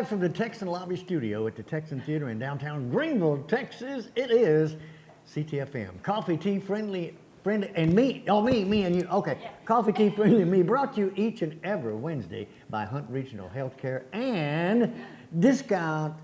Live from the Texan Lobby Studio at the Texan Theater in downtown Greenville, Texas, it is Ctfm. Coffee, tea, friendly, and me. Oh, me and you. Okay. Yeah. Coffee, tea, friendly, and me. Brought to you each and every Wednesday by Hunt Regional Healthcare and Discount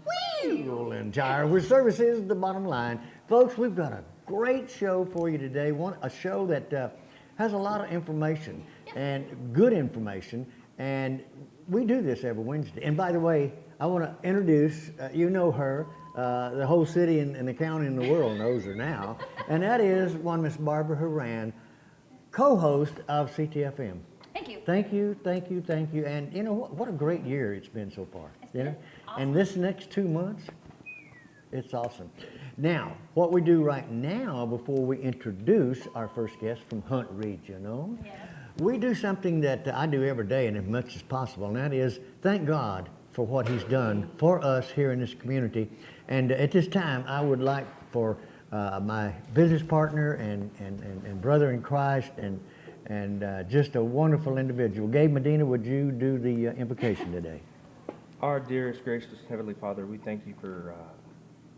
Wheel and Tire, where service is the bottom line. Folks, we've got a great show for you today. A show that has a lot of information and good information, and we do this every Wednesday. And by the way, I want to introduce, you know her, the whole city and the county and the world knows her now, and that is one Miss Barbara Horan, co-host of Ctfm. Thank you. Thank you, thank you, thank you. And you know what a great year it's been so far. It's been awesome. And this next 2 months, it's awesome. Now, what we do right now before we introduce our first guest from Hunt Regional, we do something that I do every day and as much as possible, and that is thank God for what He's done for us here in this community. And at this time, I would like for my business partner and brother in Christ and just a wonderful individual, Gabe Medina, would you do the invocation today? Our dearest, gracious Heavenly Father, we thank you for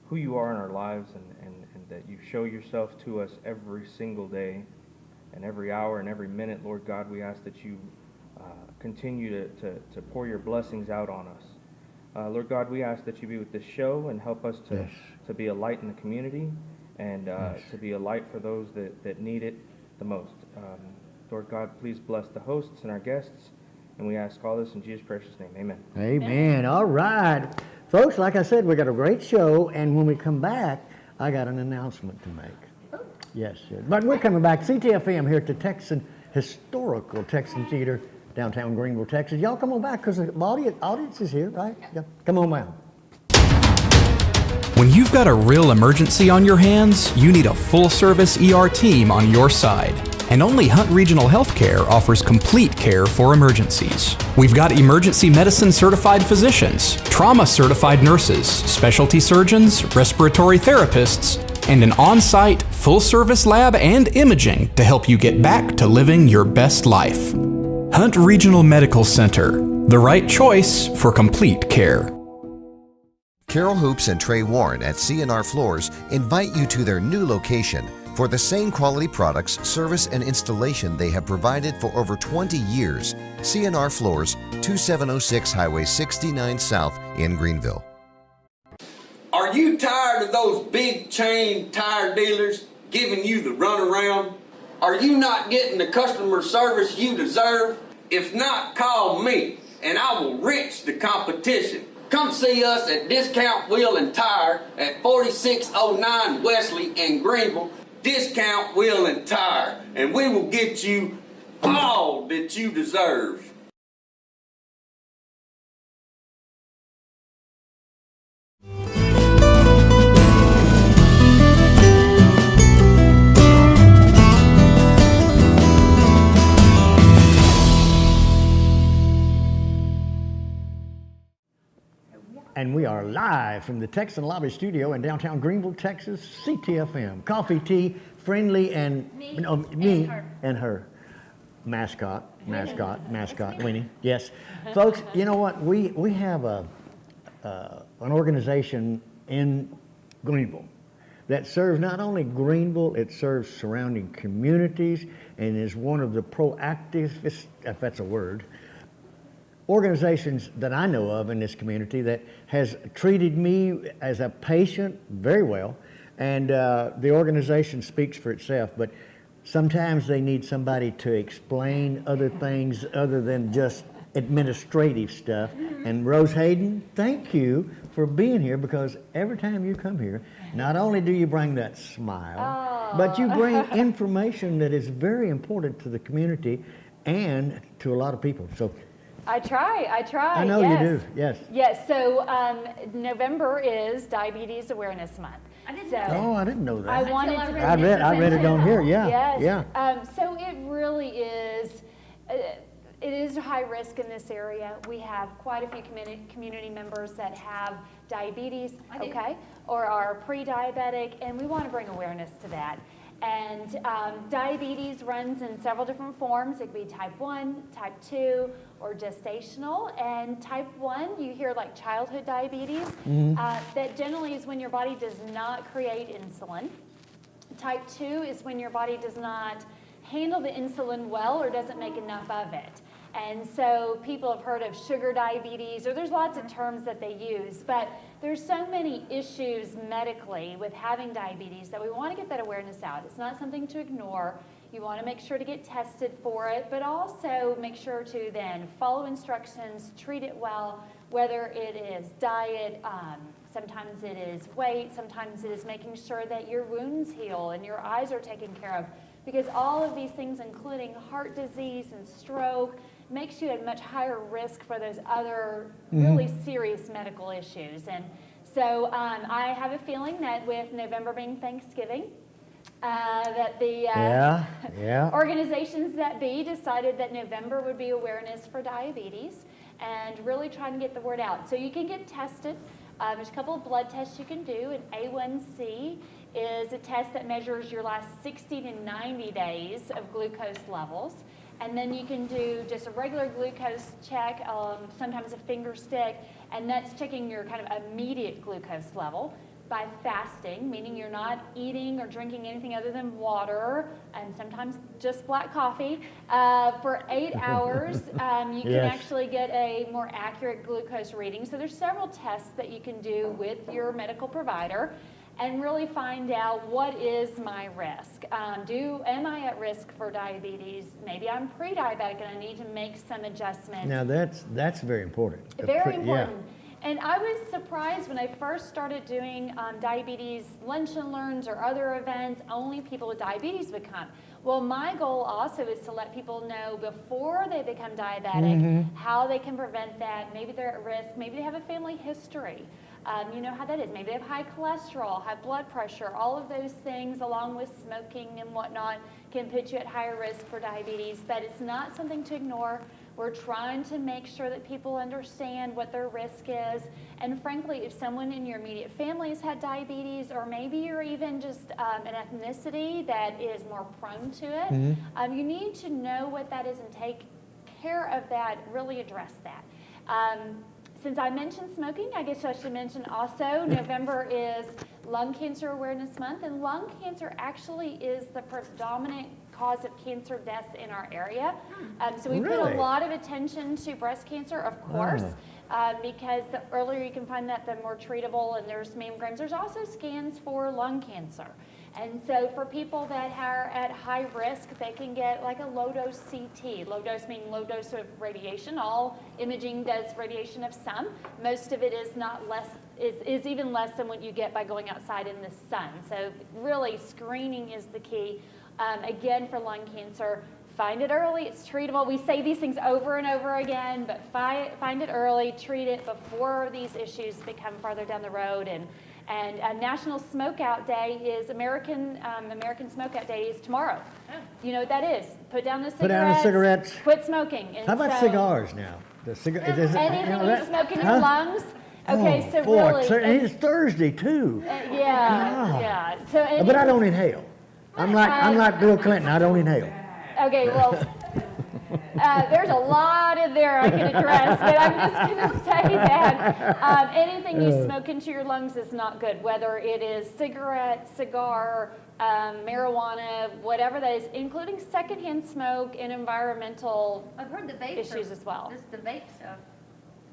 who you are in our lives and that you show yourself to us every single day and every hour and every minute. Lord God, we ask that you continue to pour your blessings out on us. Lord God, we ask that you be with this show and help us to be a light in the community and to be a light for those that need it the most. Lord God, please bless the hosts and our guests, and we ask all this in Jesus' precious name. Amen. Amen. All right. Folks, like I said, we got a great show, and when we come back, I got an announcement to make. Yes, but we're coming back. Ctfm here at the historical Texan Theater, downtown Greenville, Texas. Y'all come on back because the audience is here, right? Yeah. Come on now. When you've got a real emergency on your hands, you need a full-service ER team on your side. And only Hunt Regional Healthcare offers complete care for emergencies. We've got emergency medicine certified physicians, trauma certified nurses, specialty surgeons, respiratory therapists, and an on-site full-service lab and imaging to help you get back to living your best life. Hunt Regional Medical Center, the right choice for complete care. Carol Hoops and Trey Warren at C&R Floors invite you to their new location for the same quality products, service, and installation they have provided for over 20 years. C&R Floors, 2706 Highway 69 South in Greenville. Are you tired of those big chain tire dealers giving you the runaround? Are you not getting the customer service you deserve? If not, call me and I will wrench the competition. Come see us at Discount Wheel and Tire at 4609 Wesley in Greenville. Discount Wheel and Tire, and we will get you all that you deserve. And we are live from the Texan Lobby Studio in downtown Greenville, Texas, Ctfm. Coffee, tea, friendly, and me and her. Mascot, Winnie. Yes. Folks, you know what? We have an organization in Greenville that serves not only Greenville, it serves surrounding communities and is one of the proactivist, if that's a word, organizations that I know of in this community that has treated me as a patient very well, and the organization speaks for itself, but sometimes they need somebody to explain other things other than just administrative stuff. And Rose Hayden, thank you for being here, because every time you come here, not only do you bring that smile, but you bring information that is very important to the community and to a lot of people. So I try. I know you do, yes. Yes, so November is Diabetes Awareness Month. I didn't know that. I read it on here, yeah. Yes. Yeah. So it really is, it is high risk in this area. We have quite a few community members that have diabetes, or are pre-diabetic, and we want to bring awareness to that. And diabetes runs in several different forms. It could be type 1, type 2, or gestational. And type 1, you hear like childhood diabetes. That generally is when your body does not create insulin. Type 2 is when your body does not handle the insulin well or doesn't make enough of it. And so people have heard of sugar diabetes, or there's lots of terms that they use, but there's so many issues medically with having diabetes that we want to get that awareness out. It's not something to ignore. You want to make sure to get tested for it, but also make sure to then follow instructions, treat it well, whether it is diet, sometimes it is weight, sometimes it is making sure that your wounds heal and your eyes are taken care of, because all of these things, including heart disease and stroke, makes you at much higher risk for those other really serious medical issues. And so I have a feeling that with November being Thanksgiving, that the organizations that be decided that November would be awareness for diabetes and really trying to get the word out. So you can get tested. There's a couple of blood tests you can do. An A1C is a test that measures your last 60 to 90 days of glucose levels. And then you can do just a regular glucose check, sometimes a finger stick, and that's checking your kind of immediate glucose level by fasting, meaning you're not eating or drinking anything other than water and sometimes just black coffee. For 8 hours, you can actually get a more accurate glucose reading. So there's several tests that you can do with your medical provider and really find out what is my risk. Am I at risk for diabetes? Maybe I'm pre-diabetic and I need to make some adjustments. Now that's very important. Very important. And I was surprised when I first started doing diabetes lunch and learns or other events, only people with diabetes would come. Well, my goal also is to let people know before they become diabetic how they can prevent that. Maybe they're at risk, maybe they have a family history. You know how that is. Maybe they have high cholesterol, high blood pressure, all of those things along with smoking and whatnot can put you at higher risk for diabetes, but it's not something to ignore. We're trying to make sure that people understand what their risk is. And frankly, if someone in your immediate family has had diabetes, or maybe you're even just an ethnicity that is more prone to it, you need to know what that is and take care of that, really address that. Since I mentioned smoking, I guess I should mention also November is Lung Cancer Awareness Month, and lung cancer actually is the predominant cause of cancer deaths in our area. So we put a lot of attention to breast cancer, of course, because the earlier you can find that, the more treatable, and there's mammograms. There's also scans for lung cancer. And so for people that are at high risk, they can get like a low-dose CT. Low dose meaning low dose of radiation. All imaging does radiation of some. Most of it is not less, is even less than what you get by going outside in the sun. So really screening is the key. Again, for lung cancer, find it early, it's treatable. We say these things over and over again, but find it early, treat it before these issues become farther down the road. And National Smokeout Day is American Smokeout Day is tomorrow. You know what that is? Put down the cigarettes. Put down the cigarettes. Quit smoking. And how about cigars now? Anything you smoke in your lungs. Okay, so boy, really, it's Thursday too. Yeah. So but I don't inhale. I'm like Bill Clinton. I don't inhale. Okay, well, there's a lot in there I can address, but I'm just going to say that anything you smoke into your lungs is not good, whether it is cigarette, cigar, marijuana, whatever that is, including secondhand smoke and environmental I've heard the vape issues as well. This the vape stuff.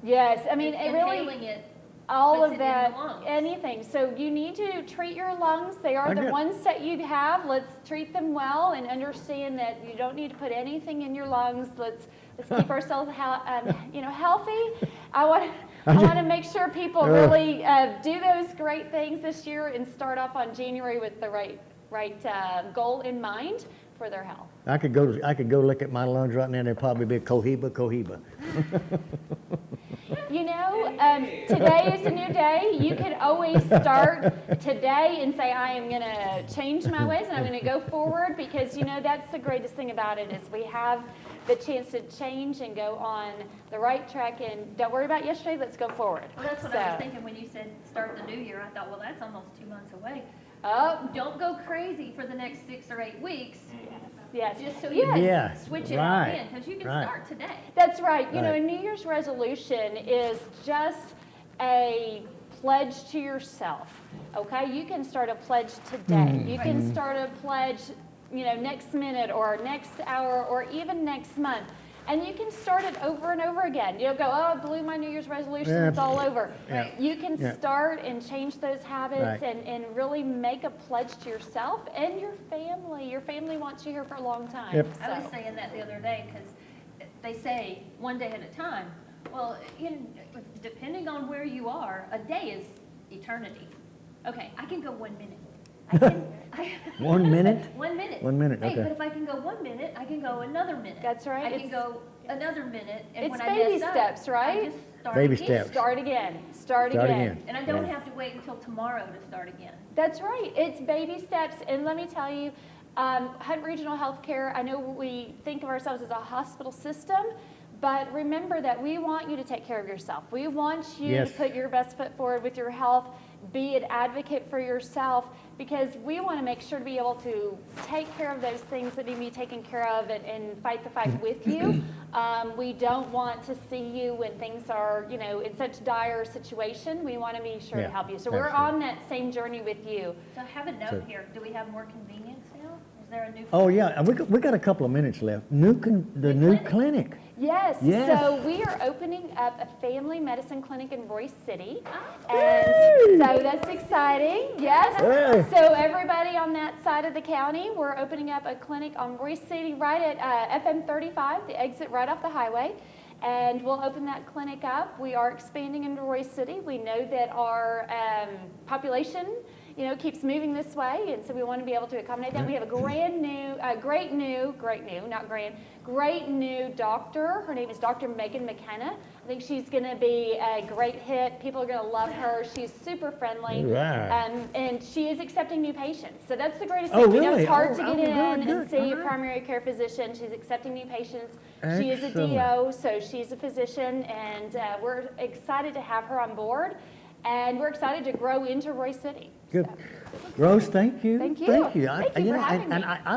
Yes, I mean, it really, inhaling it, all puts of it in that, the lungs. anything. So you need to treat your lungs. They are the ones that you have. Let's treat them well and understand that you don't need to put anything in your lungs. Let's keep ourselves healthy. I want to make sure people really do those great things this year and start off on January with the right goal in mind for their health. I could go look at my lungs right now and there'd probably be a cohiba. You know, today is a new day. You could always start today and say, I am going to change my ways and I'm going to go forward, because, you know, that's the greatest thing about it is we have the chance to change and go on the right track, and don't worry about yesterday, let's go forward. Well, that's what I was thinking when you said start the new year. I thought, well, that's almost 2 months away. Don't go crazy for the next 6 or 8 weeks. Yes. Just so you Yeah, switch it right, out in, because you can right. start today. That's right. You know, a Right. New Year's resolution is just a pledge to yourself. Okay, you can start a pledge today. You can start a pledge, you know, next minute or next hour or even next month. And you can start it over and over again. You'll go, oh, I blew my New Year's resolution, Yeah. it's all over. Yeah. You can Yeah. start and change those habits Right. and really make a pledge to yourself and your family. Your family wants you here for a long time. Yep. I was so. saying that the other day, because they say one day at a time. Well, you know, depending on where you are, a day is eternity. Okay, I can go 1 minute. I can, 1 minute? 1 minute. 1 minute, Hey, okay. but if I can go 1 minute, I can go another minute. That's right, I can it's- go another minute, and it's when I baby mess up, steps, right? I just start Baby again. steps. Start again. Start Start again. again. And I don't have to wait until tomorrow to start again. That's right. It's baby steps. And let me tell you, Hunt Regional Healthcare, I know we think of ourselves as a hospital system, but remember that we want you to take care of yourself. We want you Yes. to put your best foot forward with your health, be an advocate for yourself, because we want to make sure to be able to take care of those things that need to be taken care of and fight the fight with you. We don't want to see you when things are, you know, in such dire situation. We want to be sure Yeah, to help you. So we're absolutely. on that same journey with you. So I have a note here. Do we have more convenience now? Is there a new? Oh, yeah, we got a couple of minutes left. The new clinic. Yes. Yes. So we are opening up a family medicine clinic in Royce City. And so that's exciting. Yes. Hey. So everybody on that side of the county, we're opening up a clinic on Royce City right at FM 35, the exit right off the highway. And we'll open that clinic up. We are expanding into Royce City. We know that our population, you know, keeps moving this way, and so we want to be able to accommodate that. We have a great new doctor. Her name is Dr. Megan McKenna. I think she's going to be a great hit. People are going to love her. She's super friendly, Right. and she is accepting new patients. So that's the greatest Oh, thing. We know really? it's hard Oh, to oh, get in good, and good. see a All right. primary care physician. She's accepting new patients. She is a Excellent. DO, so she's a physician, and we're excited to have her on board. And we're excited to grow into Royce City. Good. So. Rose, thank you. Thank you. Thank you. Thank you for having and me. I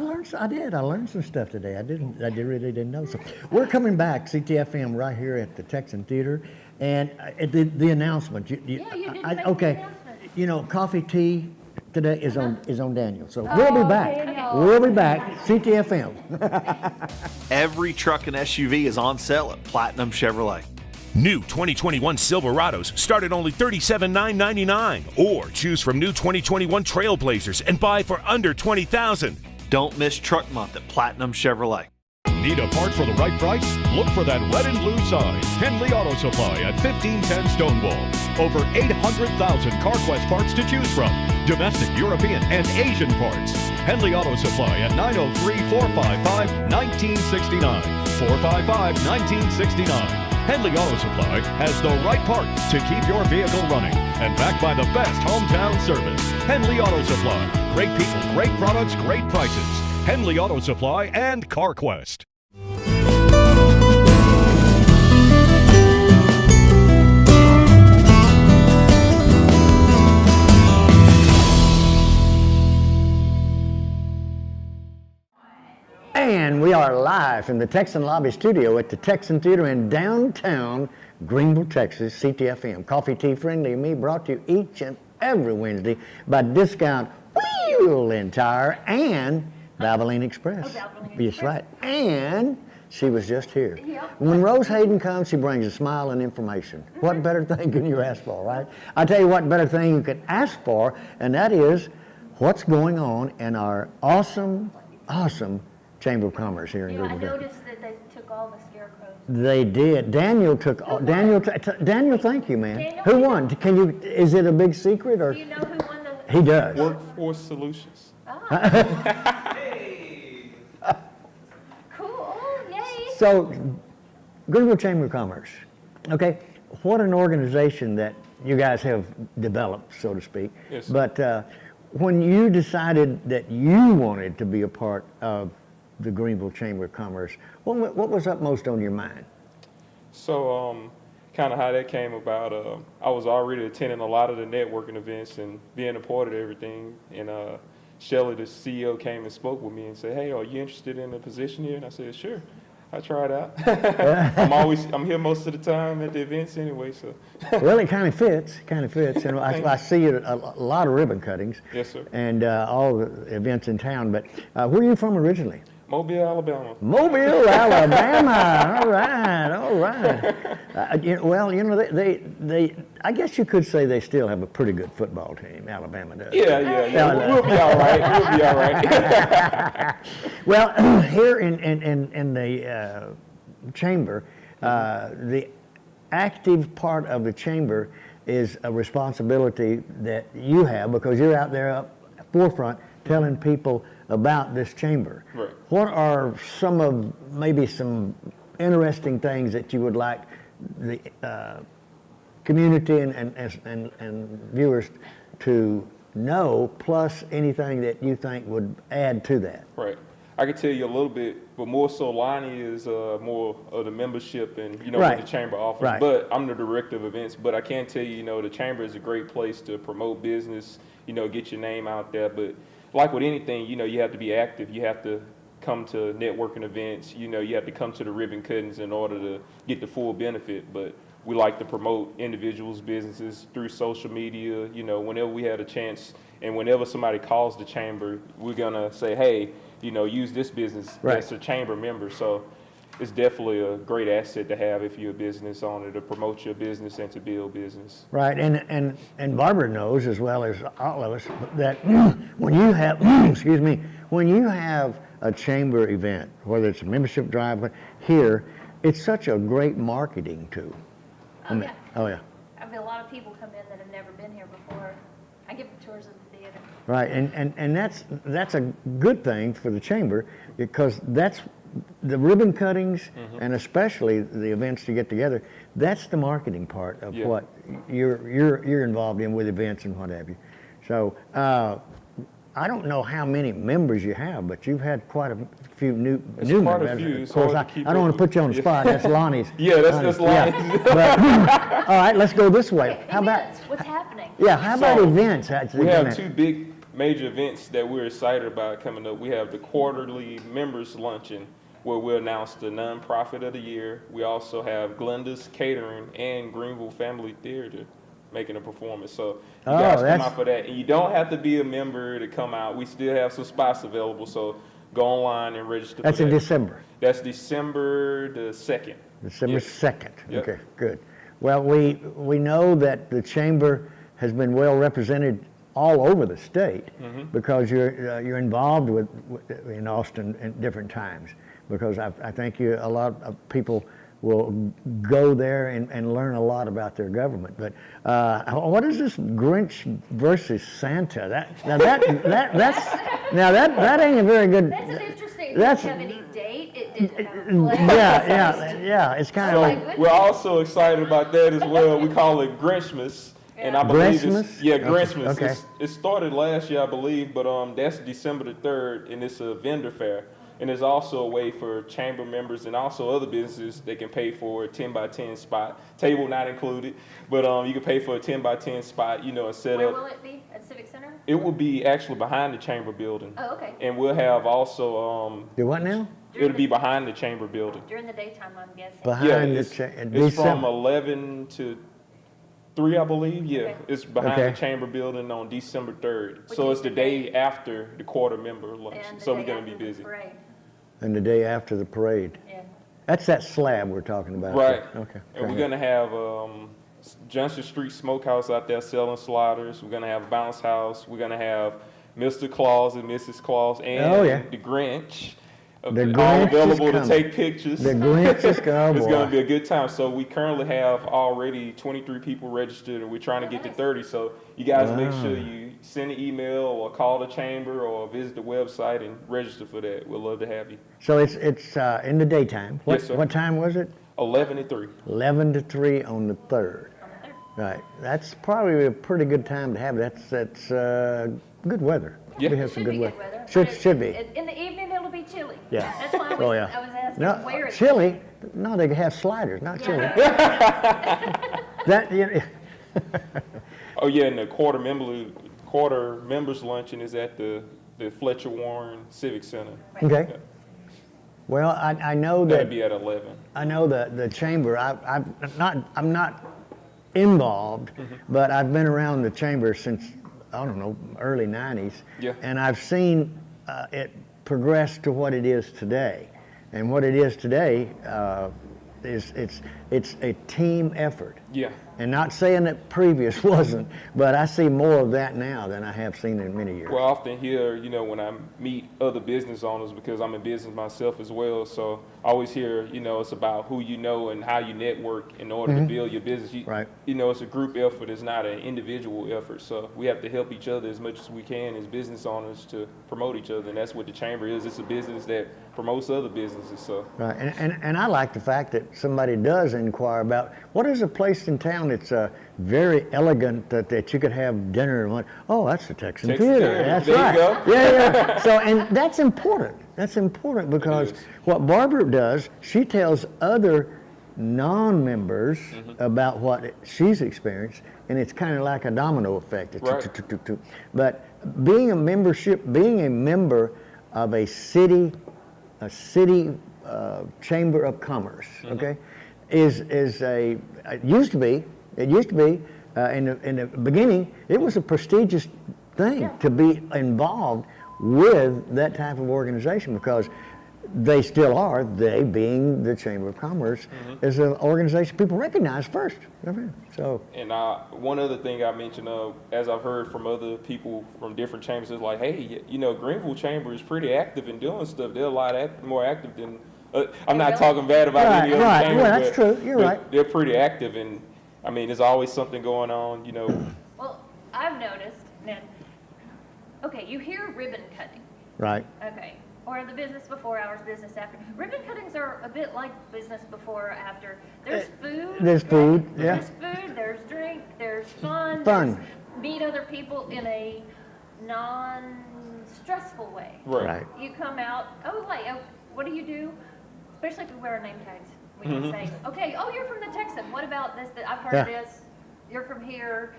learned some stuff today. I really didn't know. So we're coming back, Ctfm, right here at the Texan Theater, and the announcement. Yeah, you didn't make the okay. announcement. You know, coffee tea today is on Daniel. So we'll be back. Daniel. We'll be back. Ctfm. Every truck and SUV is on sale at Platinum Chevrolet. New 2021 Silverados start at only $37,999, or choose from new 2021 Trailblazers and buy for under $20,000. Don't miss Truck Month at Platinum Chevrolet. Need a part for the right price? Look for that red and blue sign. Henley Auto Supply at 1510 Stonewall. Over 800,000 CarQuest parts to choose from. Domestic, European, and Asian parts. Henley Auto Supply at 903-455-1969. 455-1969. Henley Auto Supply has the right part to keep your vehicle running, and backed by the best hometown service. Henley Auto Supply. Great people, great products, great prices. Henley Auto Supply and CarQuest. And we are live from the Texan Lobby Studio at the Texan Theater in downtown Greenville, Texas, Ctfm. Coffee, tea, friendly, and me, brought to you each and every Wednesday by Discount Wheel and Tire and Valvoline Express. Valvoline Yes, right. And she was just here. Yep. When Rose Hayden comes, she brings a smile and information. What better thing can you ask for, right? I tell you what better thing you could ask for, and that is what's going on in our awesome Chamber of Commerce here in Yeah, I Greenville. noticed that they took all the scarecrows. They did. Daniel took. Daniel, thank you, man. Daniel, Who you won? Can you? Is it a big secret or? Do you know who won the? He does. Workforce Solutions. Cool, yay. So, Greenville Chamber of Commerce. Okay, what an organization that you guys have developed, so to speak. Yes. But when you decided that you wanted to be a part of the Greenville Chamber of Commerce, what was upmost on your mind? So kind of how that came about. I was already attending a lot of the networking events and being a part of everything. And Shelly, the CEO, came and spoke with me and said, "Hey, are you interested in a position here?" And I said, "Sure." I tried out. I'm here most of the time at the events anyway, so. Well, it kind of fits, and I see it a lot of ribbon cuttings. Yes, sir. And all the events in town, but where are you from originally? Mobile, Alabama. Mobile, Alabama. All right. They I guess you could say they still have a pretty good football team. Alabama does. Yeah. We'll be all right. Well, here in the chamber, the active part of the chamber is a responsibility that you have because you're out there up forefront telling people about this chamber. Right. What are some interesting things that you would like the community and viewers to know, plus anything that you think would add to that? Right. I can tell you a little bit, but more so Lonnie is more of the membership and, what the chamber offers. Right. But I'm the director of events, but I can tell you, the chamber is a great place to promote business, get your name out there. But like with anything, you have to be active. You have to come to networking events. You have to come to the ribbon cuttings in order to get the full benefit. But we like to promote individuals' businesses through social media. Whenever we had a chance and whenever somebody calls the chamber, we're going to say, hey, use this business that's a chamber member. So it's definitely a great asset to have if you're a business owner to promote your business and to build business. Right, and Barbara knows as well as all of us that when you have, when you have a chamber event, whether it's a membership drive, but here, it's such a great marketing tool. Oh yeah. I mean, a lot of people come in that have never been here before. I give them tours of the theater. Right, and that's a good thing for the chamber because that's the ribbon cuttings and especially the events to get together. That's the marketing part of what you're involved in with events and what have you. So I don't know how many members you have, but you've had quite a few new members. Of course, I don't want to put you on the spot. That's Lonnie's. That's Lonnie's. Yeah. But, all right, let's go this way. How about what's happening? Yeah, how about events? We have two big major events that we're excited about coming up. We have the quarterly members luncheon, where we'll announce the nonprofit of the year. We also have Glenda's Catering and Greenville Family Theater making a performance. So you guys come out for that. And you don't have to be a member to come out. We still have some spots available, so go online and register for that. That's in December? That's December the 2nd. December 2nd. Yep. Okay, good. Well, we know that the chamber has been well represented all over the state because you're involved in Austin at different times. Because I think a lot of people will go there and learn a lot about their government. But what is this Grinch versus Santa? That ain't a very good. That's an interesting. It didn't have any date. It didn't have a place. Yeah. It's kind of like. We're also excited about that as well. We call it Grinchmas. And I believe Grinchmas. Okay. It started last year, I believe, but that's December the 3rd, and it's a vendor fair. And there's also a way for chamber members and also other businesses they can pay for a 10 by 10 spot, table not included, but you can pay for a 10 by 10 spot, and set up. Where will it be? At Civic Center? It will be actually behind the chamber building. Oh, okay. And we'll have also. Do what now? It'll be behind the chamber building. During the daytime, I'm guessing. It's from 11 to 3, I believe. Yeah, Okay. It's behind the chamber building on December 3rd. So it's the day after the quarter member lunch. So we're going to be busy. And the day after the parade. Yeah. That's that slab we're talking about. Right. Okay. And we're going to have Johnson Street Smokehouse out there selling sliders. We're going to have a bounce house. We're going to have Mr. Claus and Mrs. Claus and the Grinch. The Grinch available is to coming. take pictures. The Grinch is coming. It's going to be a good time. So we currently have already 23 people registered, and we're trying to get to 30. So you guys make sure you send an email or call the chamber or visit the website and register for that. We'd love to have you. So it's in the daytime. Yes, sir. What time was it? 11 to 3. 11 to 3 on the 3rd. Right. That's probably a pretty good time to have it. That's good weather. Yeah. We have some good weather. Should Should be. In the evening, it'll be chilly. Yeah. That's why I was asking where is it? No, they have sliders, not chili. Yeah. That, you know, Oh yeah, and the quarter members luncheon is at the Fletcher Warren Civic Center. okay. Yeah. Well, I know That'd that, be at 11. I know the chamber, I'm not involved, but I've been around the chamber since, I don't know, early 90s. Yeah. And I've seen it progress to what it is today. And what it is today is it's a team effort. Yeah. And not saying that previous wasn't, but I see more of that now than I have seen in many years. Well, I often hear, you know, when I meet other business owners, because I'm in business myself as well, so I always hear, you know, it's about who you know and how you network in order to build your business. Right. You know, it's a group effort, it's not an individual effort, so we have to help each other as much as we can as business owners to promote each other, and that's what the chamber is. It's a business that promotes other businesses, so. Right, and I like the fact that somebody does inquire about, what is a place in town that's very elegant that you could have dinner and lunch? Oh, that's the Texan Theater. That's There right. you go. Yeah. So, and that's important. That's important because what Barbara does, she tells other non-members about what she's experienced, and it's kind of like a domino effect. Right. But being a member of a city chamber of commerce, okay, is a, it used to be in the beginning, it was a prestigious thing to be involved with that type of organization, because they still are, they being the Chamber of Commerce, is an organization people recognize first. So. And one other thing I mentioned, as I've heard from other people from different chambers, is like, hey, you know, Greenville Chamber is pretty active in doing stuff. They're a lot more active than, I'm not talking bad about any other chamber. Right, that's true, you're right. They're pretty active, and I mean, there's always something going on, you know. Well, I've noticed, man, okay, you hear ribbon cutting. Right. Okay. Or the business before hours, business after. Ribbon cuttings are a bit like business before or after. There's food. There's food, yeah. There's food, there's drink, there's fun. Fun. There's meet other people in a non-stressful way. Right. You come out, what do you do? Especially if we wear our name tags. We can say, okay, oh, you're from the Texan. What about this? I've heard this. You're from here.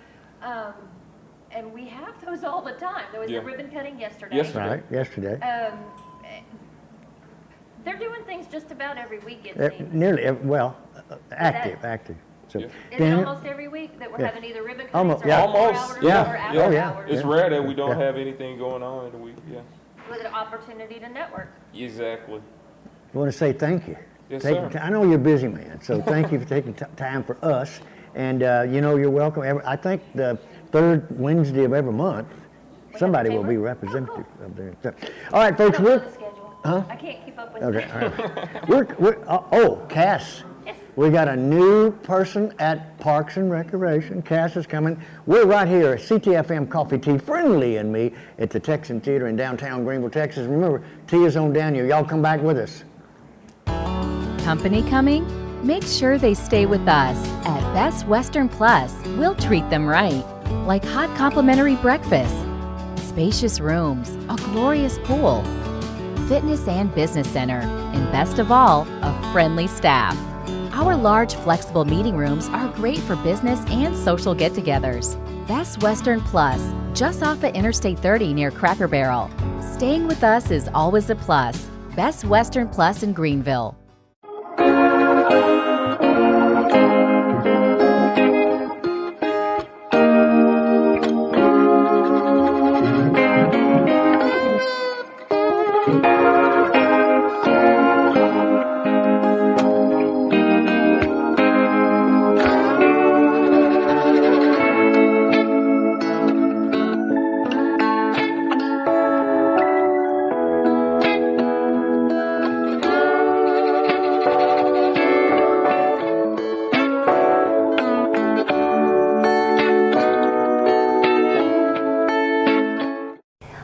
And we have those all the time. There was a ribbon cutting yesterday. Right, yesterday. They're doing things just about every week, it seems. Nearly, active. So, Is it almost every week that we're having either ribbon cuttings Almost, or yeah. before hours or after hours? It's rare that we don't have anything going on in the week, With an opportunity to network. Exactly. I want to say thank you. Yes, sir. I know you're a busy man, so thank you for taking time for us. And, you know, you're welcome. I think the third Wednesday of every month, somebody will be representative of there. So, all right, folks. I don't know the schedule. I can't keep up with Okay, all right. Kass. Yes. We got a new person at Parks and Recreation. Kass is coming. We're right here at Ctfm Coffee Tea, Friendly and Me, at the Texan Theater in downtown Greenville, Texas. Remember, tea is on down here. Y'all come back with us. Company coming? Make sure they stay with us. At Best Western Plus, we'll treat them right. Like hot complimentary breakfast, spacious rooms, a glorious pool, fitness and business center, and best of all, a friendly staff. Our large, flexible meeting rooms are great for business and social get-togethers. Best Western Plus, just off of Interstate 30 near Cracker Barrel. Staying with us is always a plus. Best Western Plus in Greenville.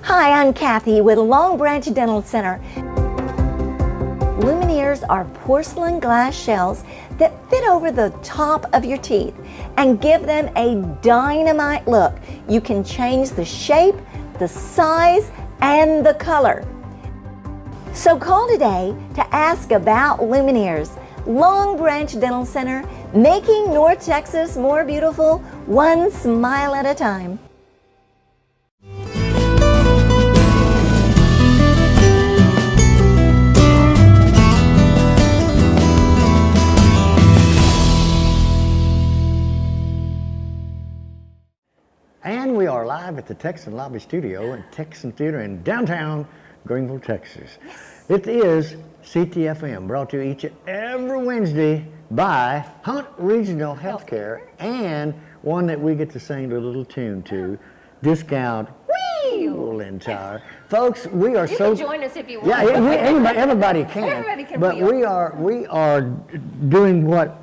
Hi, I'm Kathy with Long Branch Dental Center. Lumineers are porcelain glass shells that fit over the top of your teeth and give them a dynamite look. You can change the shape, the size, and the color. So call today to ask about Lumineers. Long Branch Dental Center, making North Texas more beautiful, one smile at a time. And we are live at the Texan Lobby Studio and Texan Theater in downtown Greenville, Texas. It is Ctfm, brought to you each and every Wednesday by Hunt Regional Healthcare, and one that we get to sing a little tune to, Discount Wheel and Tire. Folks, we are You so... can join us if you want. Yeah, everybody can. Everybody can but wheel. we are doing what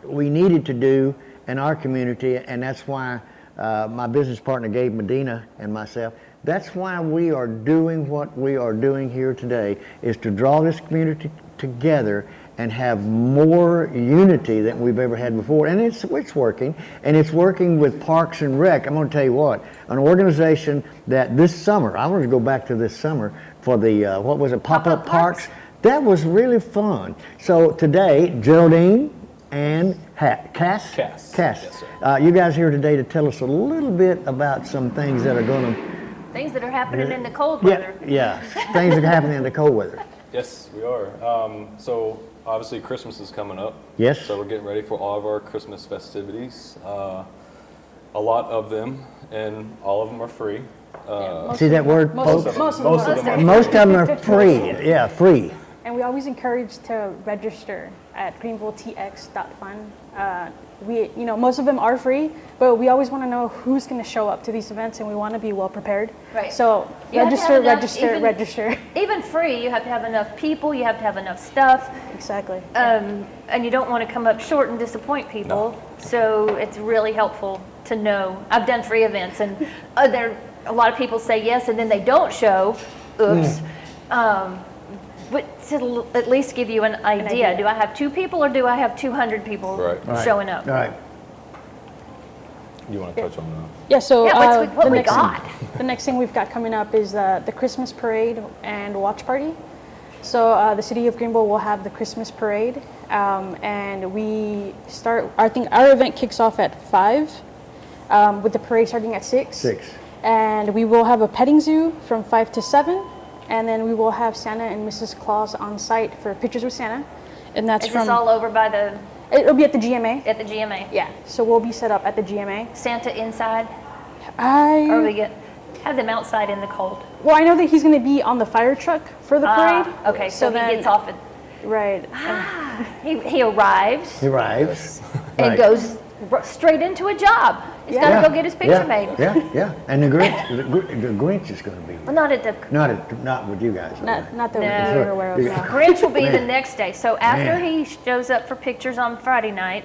we needed to do in our community, and that's why my business partner Gabe Medina and myself, that's why we are doing what we are doing here today, is to draw this community together and have more unity than we've ever had before. And it's working, and it's working with Parks and Rec. I'm going to tell you what, an organization that this summer, I want to go back to this summer for the, what was it, Pop-Up Parks? That was really fun. So today, Geraldine and Kass? Kass. Yes, sir. you guys here today to tell us a little bit about some things that are going to... Things that are happening in the cold weather. Yeah, things that are happening in the cold weather. Yes, we are. So obviously Christmas is coming up. Yes. So we're getting ready for all of our Christmas festivities. A lot of them, and all of them are free. See that word? Most of them are Most of them are free. Yeah, free. And we always encourage to register at greenvilletx.fun. Most of them are free, but we always want to know who's going to show up to these events, and we want to be well prepared. Right. So You have to have enough- register. Even free, you have to have enough people, you have to have enough stuff. Exactly. And you don't want to come up short and disappoint people. So it's really helpful to know. I've done free events, and there a lot of people say yes, and then they don't show. Oops. But to at least give you an idea. Do I have 2 people or do I have 200 people showing up? Right. You want to touch on that? Yeah, so what we got? The next thing we've got coming up is the Christmas parade and watch party. So the city of Greenville will have the Christmas parade, and we start, I think our event kicks off at 5, with the parade starting at 6. And we will have a petting zoo from 5 to 7. And then we will have Santa and Mrs. Claus on site for pictures with Santa. And that's Is this all over by the... It'll be at the GMA. At the GMA? Yeah, so we'll be set up at the GMA. Santa inside? Or we have them outside in the cold? Well, I know that he's going to be on the fire truck for the parade. Okay, so he gets off it. Right. He arrives. He arrives. And goes straight into a job. He's got to go get his picture made. Yeah. And the Grinch is going to be. Well, not at the... Not with you guys. Not that we're aware of. The Grinch will be the next day. So after he shows up for pictures on Friday night,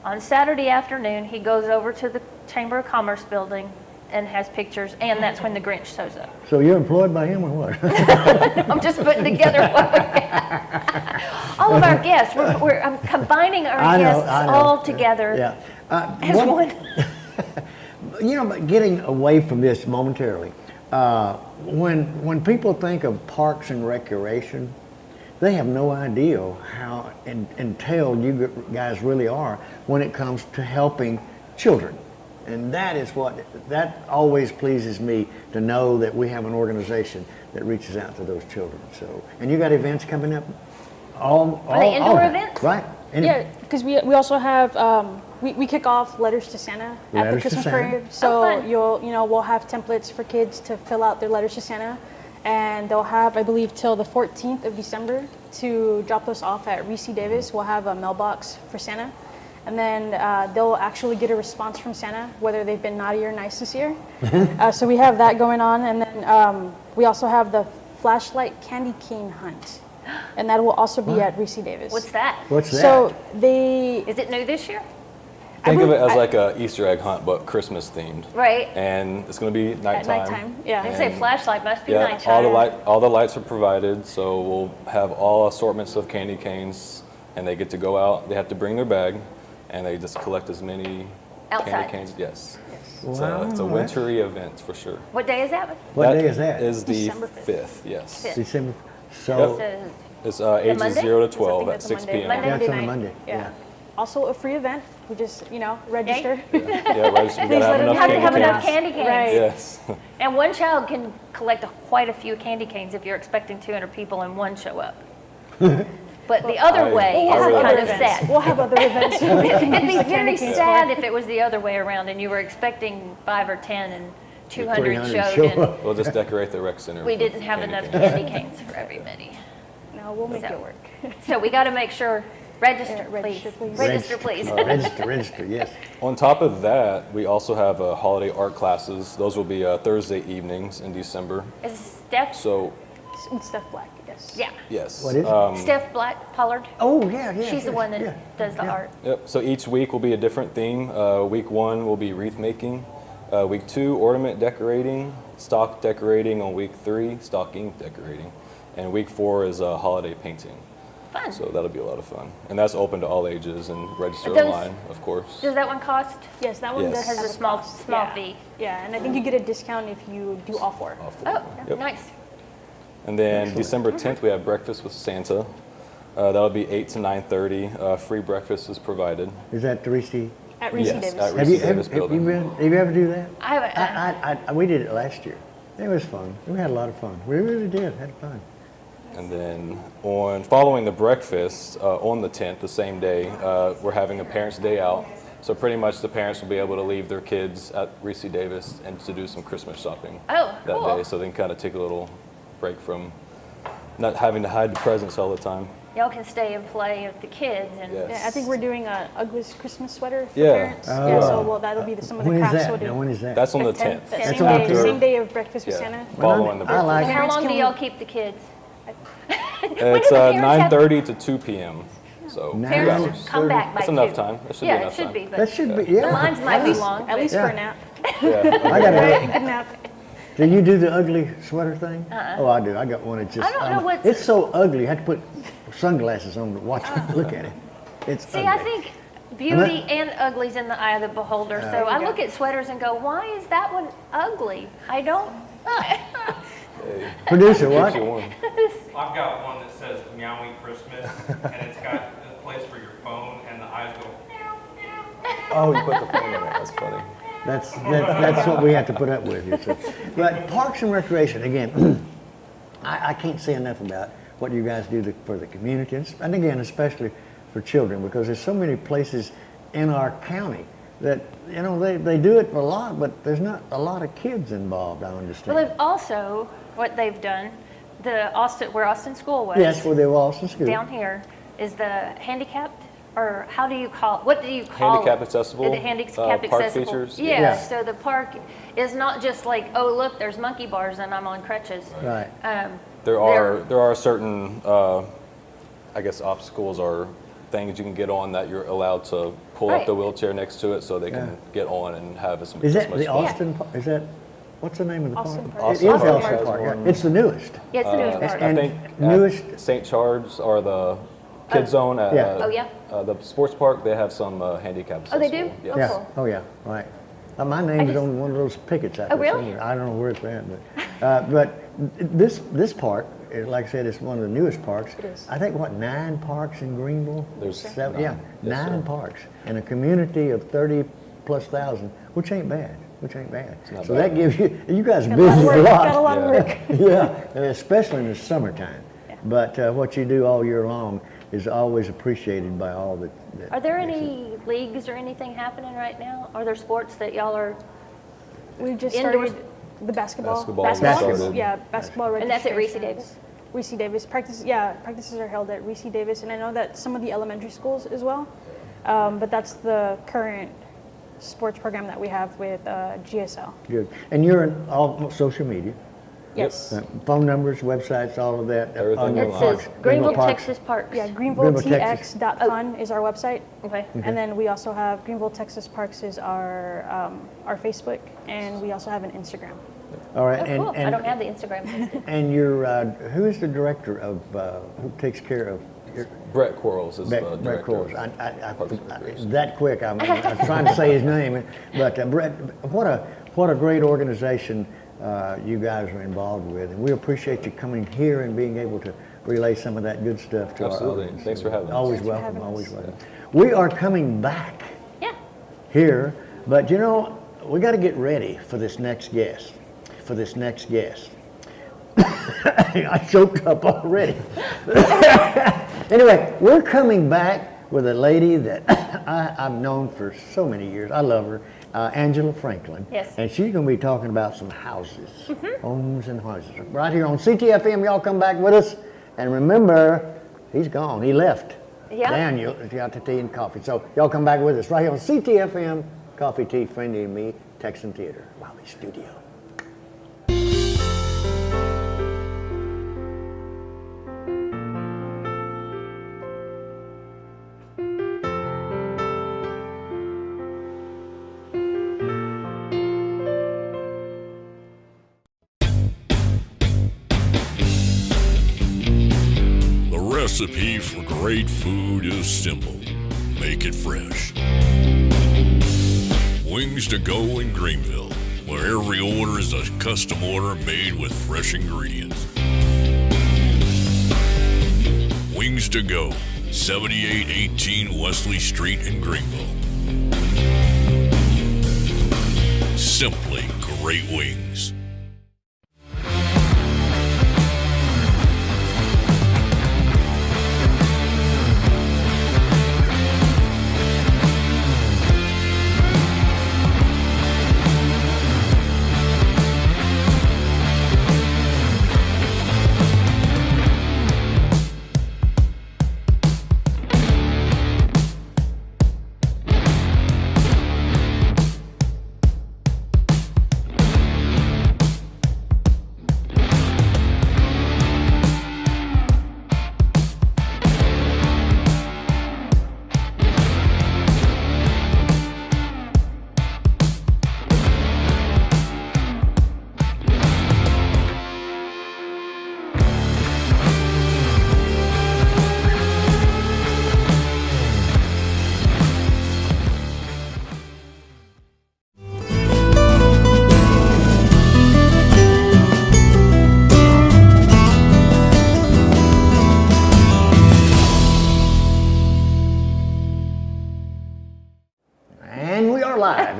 on Saturday afternoon, he goes over to the Chamber of Commerce building and has pictures, and that's when the Grinch shows up. So you're employed by him or what? I'm just putting together what we got. All of our guests, I'm combining our guests all together. Yeah. As one. But getting away from this momentarily, when people think of parks and recreation, they have no idea how entailed you guys really are when it comes to helping children. And that always pleases me, to know that we have an organization that reaches out to those children. So, and you got events coming up all indoor events? Right. Yeah, because we also have we kick off letters to Santa at the Christmas parade. So we'll have templates for kids to fill out their letters to Santa, and they'll have, I believe, till the 14th of December to drop those off at Reese Davis. We'll have a mailbox for Santa, and then they'll actually get a response from Santa whether they've been naughty or nice this year. So we have that going on, and then we also have the flashlight candy cane hunt. And that will also be at Reese Davis. What's that? So is it new this year? Think of it as like a Easter egg hunt, but Christmas themed. Right. And it's going to be nighttime. At nighttime, yeah. I'd say flashlight must be nighttime. All the lights are provided, so we'll have all assortments of candy canes, and they get to go out. They have to bring their bag, and they just collect as many candy canes. Yes. Wow. It's a wintry event for sure. What day is that? What day is that? Is the December 5th, yes. December. So It's ages Monday? 0 to I 12 think at that's a 6 Monday. p.m. That's on a night. Monday. Yeah. Also a free event. We just, register. Yeah, register. We Please gotta let have us enough You have to candy have enough canes. candy canes. Right. Yes. And one child can collect quite a few candy canes if you're expecting 200 people and one show up. But the other way We'll have is other kind of events. sad. We'll have other events. where we can It'd be use the very candy canes sad for. if it was the other way around and you were expecting 5 or 10 and 200 300 showed show and up. We'll just decorate the rec center. we with didn't have candy enough canes. candy canes for everybody. No, we'll make So- it work. So we got to make sure, register, Yeah, register, please. please. Register, please. Register, yes. On top of that, we also have holiday art classes. Those will be Thursday evenings in December. Is Steph? So, With Steph Black, yes. Yeah. yes. What is it? Steph Black Pollard. Oh, yeah, yeah. She's the yes, one that yeah, does the yeah. art. Yep. So each week will be a different theme. Week 1 will be wreath making. Week 2, ornament decorating. Stock decorating on week 3, stocking decorating. And week 4 is holiday painting. Fun. So that'll be a lot of fun. And that's open to all ages and register Those- online, of course. Does that one cost? Yes, that one Yes. does Has have a small cost. small Yeah. fee. Yeah, and I think you get a discount if you do all 4. Oh, Yep. nice. And then December 10th, we have breakfast with Santa. That'll be 8 to 9:30. Free breakfast is provided. Is that the Reese? At Reese Yes, Davis. at Have Reese you, Davis have you building. been, have you ever do that? I haven't. We did it last year. It was fun. We had a lot of fun. We really did, had fun. And then following the breakfast, on the 10th, the same day, we're having a Parents' Day Out. So pretty much the parents will be able to leave their kids at Reese Davis and to do some Christmas shopping Oh, that cool. day. So they can kind of take a little break from not having to hide the presents all the time. Y'all can stay and play with the kids and Yes. Yeah, I think we're doing a Ugly's Christmas sweater for Yeah. parents. Oh. Yeah, so that'll be some of the When is crafts that? we'll do. Now, when is that? That's on the It's 10th. 10th. That's Same on day, the same day of breakfast with Yeah. Santa. Following the I breakfast. like How it. long do can- y'all keep the kids? It's 9:30 to 2 p.m. So 2 Parents hours. come back by That's enough 2. time. That should Yeah, be it enough should time. be. But That should be, yeah. the lines might be long. At least for Yeah. a nap. Yeah. I got Right, a, good nap. do you do the ugly sweater thing? Oh, I do. I got one that just, I don't know what's- it's so ugly. You have to put sunglasses on to watch it, look at it. It's See, ugly. I think beauty and ugly's in the eye of the beholder. So I look at sweaters and go, why is that one ugly? I don't. Producer, what? Get you one. I've got one that says Meowie Christmas, and it's got a place for your phone, and the eyes go. Oh, you put the phone in there. That's funny. That's what we have to put up with here. So. But Parks and Recreation, again, I can't say enough about what you guys do for the community, and again, especially for children, because there's so many places in our county that, they do it for a lot, but there's not a lot of kids involved, I understand. Well, they've also, what they've done, where Austin School was. Yes, where they were Austin School. Down here is the handicapped, or how do you call, what do you call Handicap it? accessible, The handicap park accessible. features. Yeah, Yeah. so the park is not just like, oh, look, there's monkey bars and I'm on crutches. Right. There are certain, I guess, obstacles or things you can get on that you're allowed to pull Right. up the wheelchair next to it so they can get on and have as much Is that as much the fun. Austin, is that, what's the name of the Austin park? Park. It is Austin Austin Park Park, has yeah. one. It's the newest. Yeah, it's the newest part. And I think newest- at St. Charles or the Kid Zone at Yeah. Oh, yeah? the sports park, they have some handicap Oh, they accessible. do? Yes. Oh, Yeah, cool. oh yeah, right. My name is just- on one of those pickets out Oh, there really? somewhere. I don't know where it's at, but this park, like I said, it's one of the newest parks. It is. I think, 9 parks in Greenville? There's 7, 9. yeah, Yes, 9 sir. parks in a community of 30+ thousand, which ain't bad. not So bad. that gives you guys Got a lot of busy a work, lot. got a lot of work. Yeah, and especially in the summertime. But what you do all year long is always appreciated by all that. Are there any leagues or anything happening right now? Are there sports that y'all are, We just Indoors- started the basketball. Basketball we started. Yeah, basketball and that's at Reese registration. Davis? Reese Davis. Practices are held at Reese Davis, and I know that some of the elementary schools as well. But that's the current sports program that we have with GSL. Good. And you're in all social media. Yes. Phone numbers, websites, all of that. Everything on your It online. says parks. Greenville, Parks. Texas Parks. Yeah, GreenvilleTX. GreenvilleTX.fun is our website. Okay. And then we also have GreenvilleTexasParks is our Facebook, and we also have an Instagram. All right. Oh, cool. I don't have the Instagram listed. And you're, who is the director of, who takes care of your, Brett Quarles is the Brett director. Quarles? Parks and Recreation. That quick, I'm trying to say his name, but Brett, what a great organization you guys are involved with, and we appreciate you coming here and being able to relay some of that good stuff to Absolutely. our audience. Thanks for having us. Always Thanks for welcome, having always us. welcome. We are coming back Yeah. here, but you know, we got to get ready for this next guest. I choked up already. Anyway, we're coming back with a lady that I've known for so many years. I love her, Angela Franklin. Yes. And she's going to be talking about some houses, homes and houses. Right here on CTFM, y'all come back with us. And remember, he's gone. He left. Yeah. Daniel got the tea and coffee. So y'all come back with us right here on CTFM, Coffee, Tea, Friendly, and Me, Texan Theater, Lobby Studio. The recipe for great food is simple. Make it fresh. Wings to go in Greenville, where every order is a custom order made with fresh ingredients. Wings to go, 7818 Wesley Street in Greenville. Simply great wings.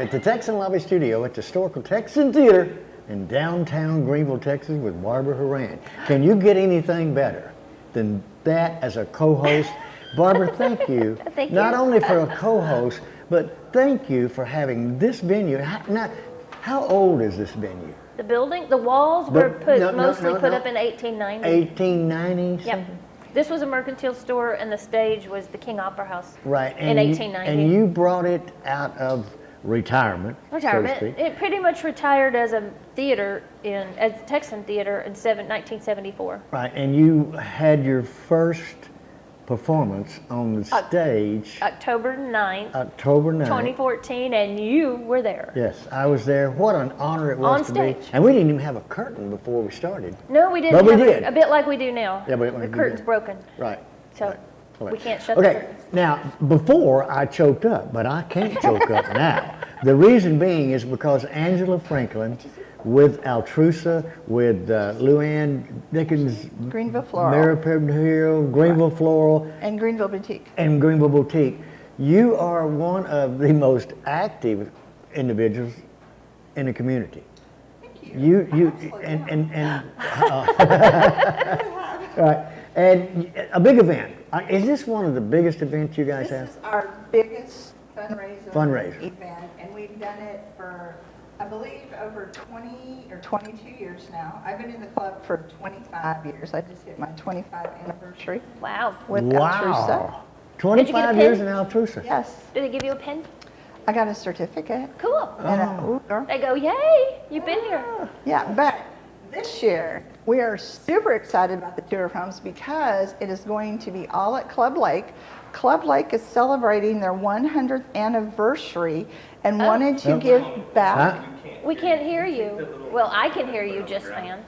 At the Texan Lobby Studio at the Historical Texan Theater in downtown Greenville, Texas with Barbara Horan. Can you get anything better than that as a co-host? Barbara, thank you. Thank you. Not only for a co-host, but thank you for having this venue. How old is this venue? The building, the walls were mostly put up in 1890. 1890? Yep. This was a mercantile store, and the stage was the King Opera House. Right. In 1890. And you brought it out of retirement. Retirement. So to speak. It pretty much retired as a theater as Texan Theater in 1974. Right, and you had your first performance on the stage October 9th, 2014, and you were there. Yes, I was there. What an honor it was On to stage. be. And we didn't even have a curtain before we started. No, we didn't. But we have did. A bit like we do now. Yeah, but the we curtain's did. broken. Right. So right. we can't shut the Okay, curtains. now, before I choked up, but I can't choke up now. The reason being is because Angela Franklin with Altrusa, with Luanne Dickens, Greenville Floral, Mary Hill, Greenville Floral, and Greenville Boutique. And Greenville Boutique. You are one of the most active individuals in the community. Thank you. Right. And a big event. Is this one of the biggest events you guys have? This is our biggest fundraiser event, and we've done it for, I believe, over 20 or 22 years now. I've been in the club for 25 years. I just hit my 25th anniversary. Wow. With Altrusa. 25 years in Altrusa? Yes. Did they give you a pen? I got a certificate. Cool. And They go, yay, you've been here. Yeah, but this year, we are super excited about the tour of homes because it is going to be all at Club Lake. Club Lake is celebrating their 100th anniversary and wanted to give back. We can't hear you. Well, I can hear you just fine.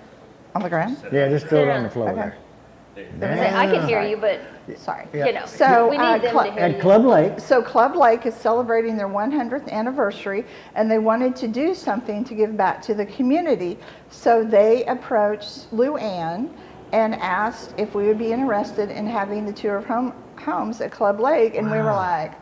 On the ground? Yeah, just throw it on the floor Okay. there. I can hear you, but sorry. Yeah. You know, So we need them to hear you. At Club Lake. So Club Lake is celebrating their 100th anniversary, and they wanted to do something to give back to the community. So they approached Luanne and asked if we would be interested in having the tour of homes at Club Lake, and we were like,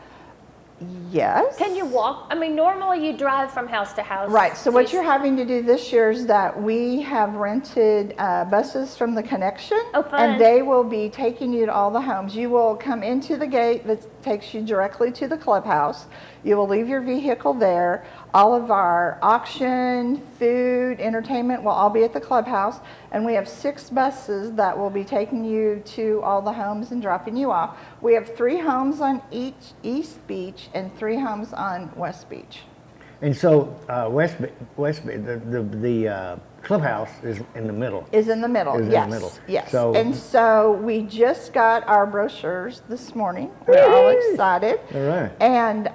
yes. Can you walk? I mean, normally you drive from house to house. Right, so what you're having to do this year is that we have rented buses from the Connection, and they will be taking you to all the homes. You will come into the gate that takes you directly to the clubhouse. You will leave your vehicle there. All of our auction, food, entertainment will all be at the clubhouse, and we have 6 buses that will be taking you to all the homes and dropping you off. We have 3 homes on each East Beach and 3 homes on West Beach. And so the clubhouse is in the middle. Is in the middle, Is yes. in the middle. Yes. So, and so we just got our brochures this morning. We're all excited. All right. And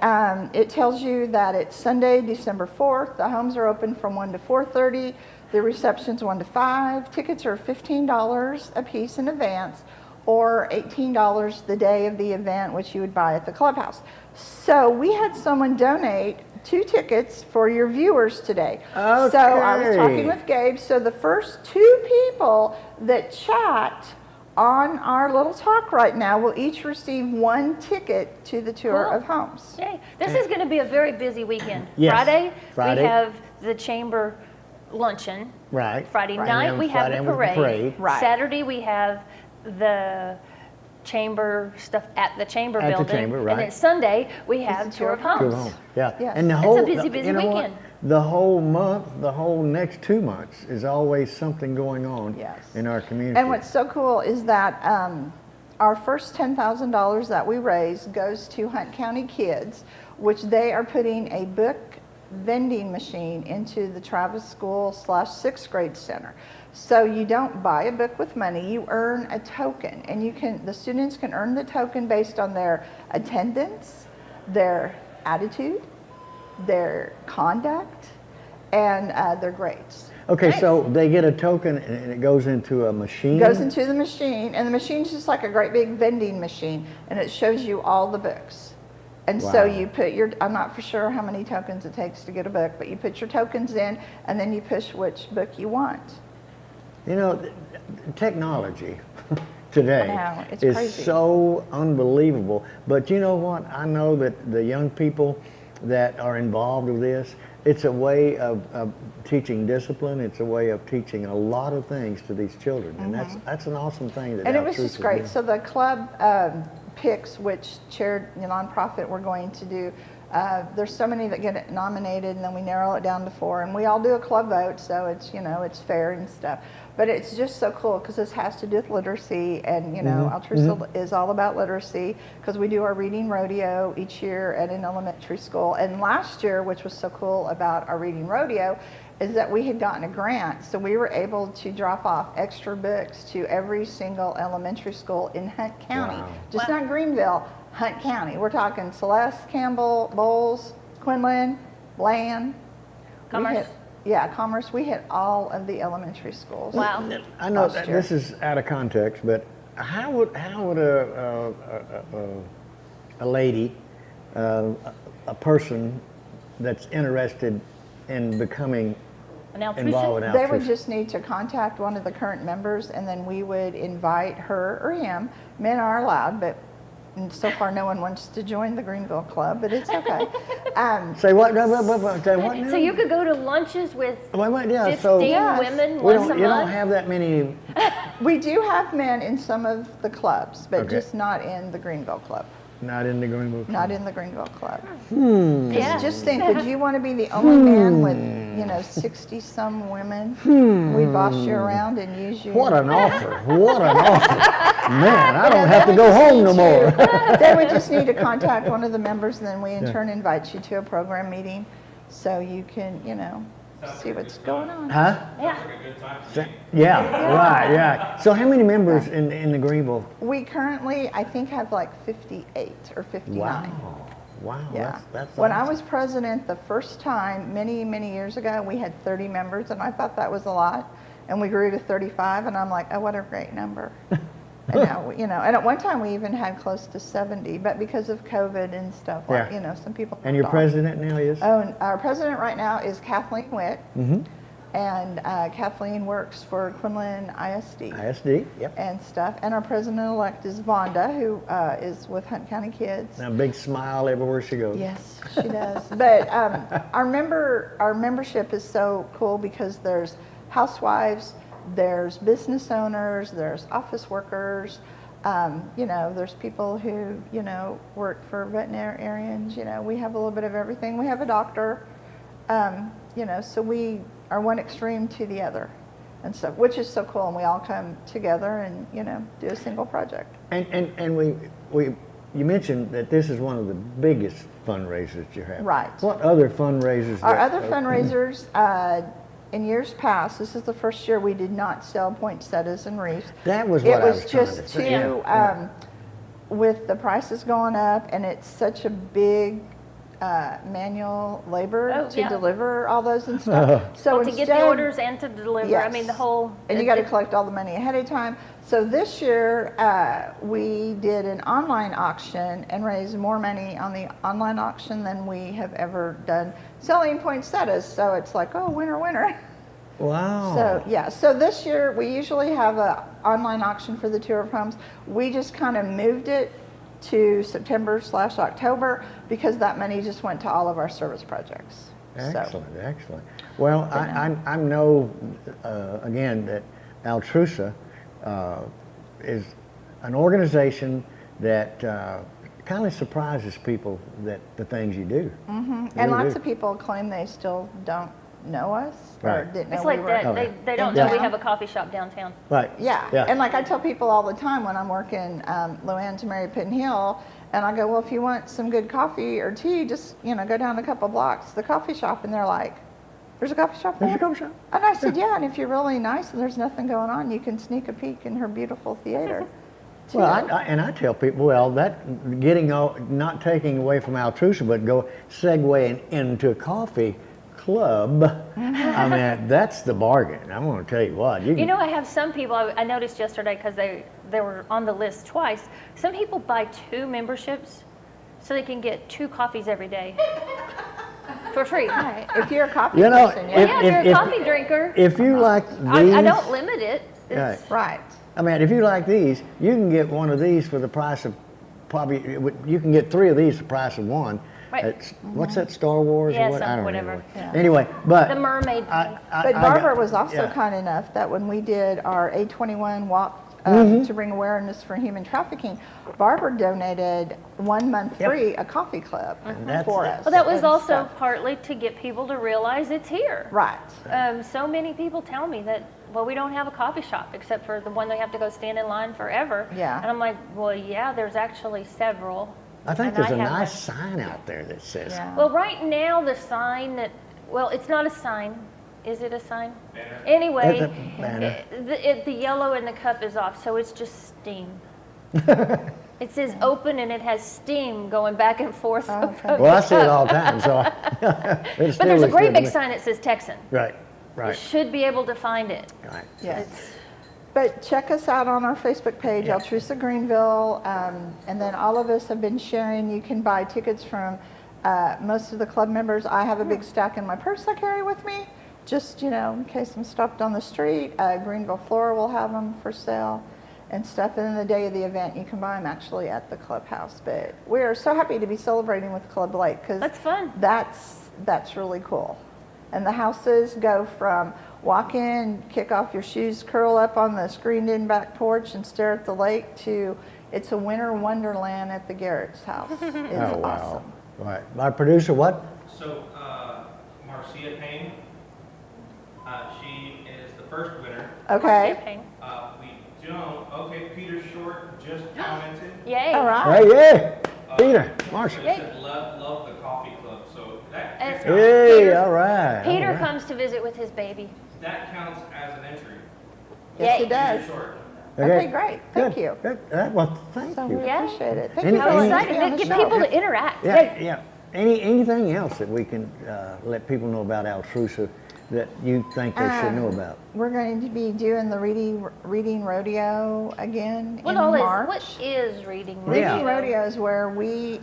it tells you that it's Sunday, December 4th. The homes are open from 1 to 4:30. The reception's 1 to 5. Tickets are $15 a piece in advance, or $18 the day of the event, which you would buy at the clubhouse. So we had someone donate 2 tickets for your viewers today. Okay. So I was talking with Gabe. So the first 2 people that chat on our little talk right now will each receive 1 ticket to the tour of homes. Yay. This is going to be a very busy weekend. Yes. Friday, we have the chamber luncheon. Right. Friday night we have the parade. Right. Saturday we have the chamber stuff at the chamber building. the chamber, right. And then Sunday we have tour of homes. Tour of homes. Yeah. Yes. And the It's whole, a busy you know what? weekend. The whole month, the whole next 2 months is always something going on Yes. in our community. And what's so cool is that our first $10,000 that we raise goes to Hunt County Kids, which they are putting a book vending machine into the Travis School / 6th grade center. So you don't buy a book with money, you earn a token, and the students can earn the token based on their attendance, their attitude, their conduct, and their grades. Okay, so they get a token and it goes into a machine? It goes into the machine, and the machine's just like a great big vending machine, and it shows you all the books. And so you put I'm not for sure how many tokens it takes to get a book, but you put your tokens in, and then you push which book you want. You know, technology today it's is crazy. so unbelievable. But you know what? I know that the young people that are involved with this, it's a way of teaching discipline. It's a way of teaching a lot of things to these children. And that's an awesome thing. That And it was Altrusa just great. does. So the club picks which nonprofit we're going to do. There's so many that get nominated, and then we narrow it down to 4, and we all do a club vote, so it's it's fair and stuff. But it's just so cool because this has to do with literacy, and Altrusa is all about literacy because we do our reading rodeo each year at an elementary school. And last year, which was so cool about our reading rodeo, is that we had gotten a grant, so we were able to drop off extra books to every single elementary school in Hunt County. Just not Greenville, Hunt County. We're talking Celeste, Campbell, Bowles, Quinlan, Bland. Commerce. Commerce. We hit all of the elementary schools. Wow. I know that this is out of context, but how would a lady, a person that's interested in becoming involved in Altrusa? They would just need to contact one of the current members, and then we would invite her or him. Men are allowed, but so far no one wants to join the Greenville Club, but it's okay. Say what? Say what now? So you could go to lunches with 15 women we once a don't, you don't month? have that many. We do have men in some of the clubs, but Okay. just not in the Greenville Club. Not in the Greenville Club. Not in the Greenville Club. Yeah. Just think, would you want to be the only man with 60-some women? We boss you around and use you. What an offer. What an offer. Man, I don't have to go home no more. They would just need to contact one of the members, and then we in turn invite you to a program meeting so you can, see what's going on. Huh? Yeah, right, yeah. So how many members in the Greenville? We currently, I think, have like 58 or 59. Wow, Yeah. that's When I awesome. was president the first time, many, many years ago, we had 30 members, and I thought that was a lot. And we grew to 35, and I'm like, oh, what a great number. And now, and at one time we even had close to 70, but because of COVID and stuff, some people. And your dropped off. president now is? Oh, and our president right now is Kathleen Witt. And Kathleen works for Quinlan ISD. ISD, yep. And stuff. And our president-elect is Vonda, who is with Hunt County Kids. And a big smile everywhere she goes. Yes, she does. But our membership is so cool because there's housewives, there's business owners, there's office workers, there's people who, work for veterinarians, we have a little bit of everything. We have a doctor, so we are one extreme to the other and stuff, which is so cool. And we all come together and, do a single project. And you mentioned that this is one of the biggest fundraisers you have. Right. What other fundraisers? Our other fundraisers, in years past, this is the first year we did not sell poinsettias and wreaths. That was what I was trying to just say. With the prices going up, and it's such a big manual labor to deliver all those and stuff. So to get the orders and to deliver, yes. I mean the whole. And you got to collect all the money ahead of time. So this year we did an online auction and raised more money on the online auction than we have ever done selling poinsettias. So it's like, oh, winner, winner. Wow. So yeah, so this year we usually have an online auction for the tour of homes. We just kind of moved it to September/October because that money just went to all of our service projects. Excellent, excellent. Well, I know again that Altrusa is an organization that kind of surprises people that the things you do. Mm-hmm. And lots of people claim they still don't know us or didn't know it's like we were. that. They don't know we have a coffee shop downtown. Right. Yeah. And like I tell people all the time when I'm working Luanne to Mary Pitton Hill, and I go, well, if you want some good coffee or tea, just go down a couple blocks to the coffee shop, and they're like, there's a coffee shop there? There's a coffee shop. And I said, yeah, and if you're really nice and there's nothing going on, you can sneak a peek in her beautiful theater. Well, I tell people, well, that not taking away from Altrusa, but segueing into a coffee club. I mean, that's the bargain. I'm going to tell you what. I have some people, I noticed yesterday because they were on the list twice. Some people buy 2 memberships so they can get 2 coffees every day for free. Right. If you're a coffee person, if you're a coffee drinker. If you like these. I don't limit it. Right. I mean, if you like these, you can get one of these for the price of you can get 3 of these for the price of one. Right. What's that, Star Wars or what? I don't whatever. know. Yeah. Anyway, but the mermaid. But Barbara was also kind enough that when we did our A21 walk to bring awareness for human trafficking, Barbara donated 1 month free a coffee club for us. Well, that was also partly to get people to realize it's here. Right. So many people tell me that, well, we don't have a coffee shop except for the one they have to go stand in line forever. Yeah. And I'm like, well, yeah, there's actually several. I think there's a nice sign out there that says. Yeah. Well, right now the sign it's not a sign. Is it a sign? Banner. Anyway, the yellow in the cup is off, so it's just steam. It says open and it has steam going back and forth. Well, I see it all the time. So but there's a great big sign that says Texan. Right. You should be able to find it. Right. Yes. But check us out on our Facebook page, Altrusa Greenville, and then all of us have been sharing. You can buy tickets from most of the club members. I have a big stack in my purse I carry with me, just in case I'm stopped on the street. Greenville Flora will have them for sale and stuff. And then the day of the event, you can buy them actually at the clubhouse. But we are so happy to be celebrating with Club Lake because that's fun. That's really cool. And the houses go from walk in, kick off your shoes, curl up on the screened-in back porch and stare at the lake to it's a winter wonderland at the Garrett's house. It's awesome. Right. My producer, what? So, Marcia Payne, she is the first winner. Okay. Okay, Peter Short just commented. Yay. All right. Hey, Peter, Marcia. He said, love the coffee club. So that Hey, all right. Peter comes to visit with his baby. That counts as an entry. Yes, it does. Peter Short. Okay, great. Thank you. Good. Well, thank you. We appreciate it. Thank Any- you. How any- exciting to get people to interact. Yeah. Anything else that we can let people know about Altrusa that you think they should know about? We're going to be doing the reading rodeo again What in March. What is reading rodeo? Reading rodeo is where we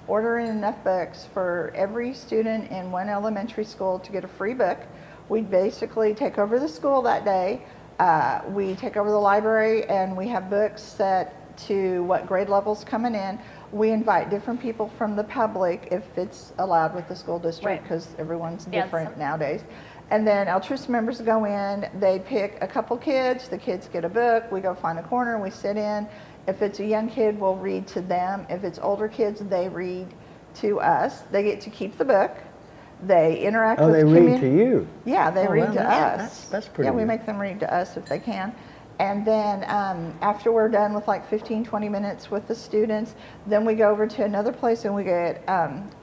order in enough books for every student in one elementary school to get a free book. We basically take over the school that day. We take over the library, and we have books set to what grade levels coming in. We invite different people from the public if it's allowed with the school district, because everyone's different nowadays. And then Altrusa members go in, they pick a couple kids, the kids get a book, we go find a corner, we sit in. If it's a young kid, we'll read to them. If it's older kids, they read to us. They get to keep the book. They interact with the community. Oh, they read to you? Yeah, they read to us. That's pretty good. Yeah, we good. make them read to us if they can. And then after we're done with like 15, 20 minutes with the students, then we go over to another place and we get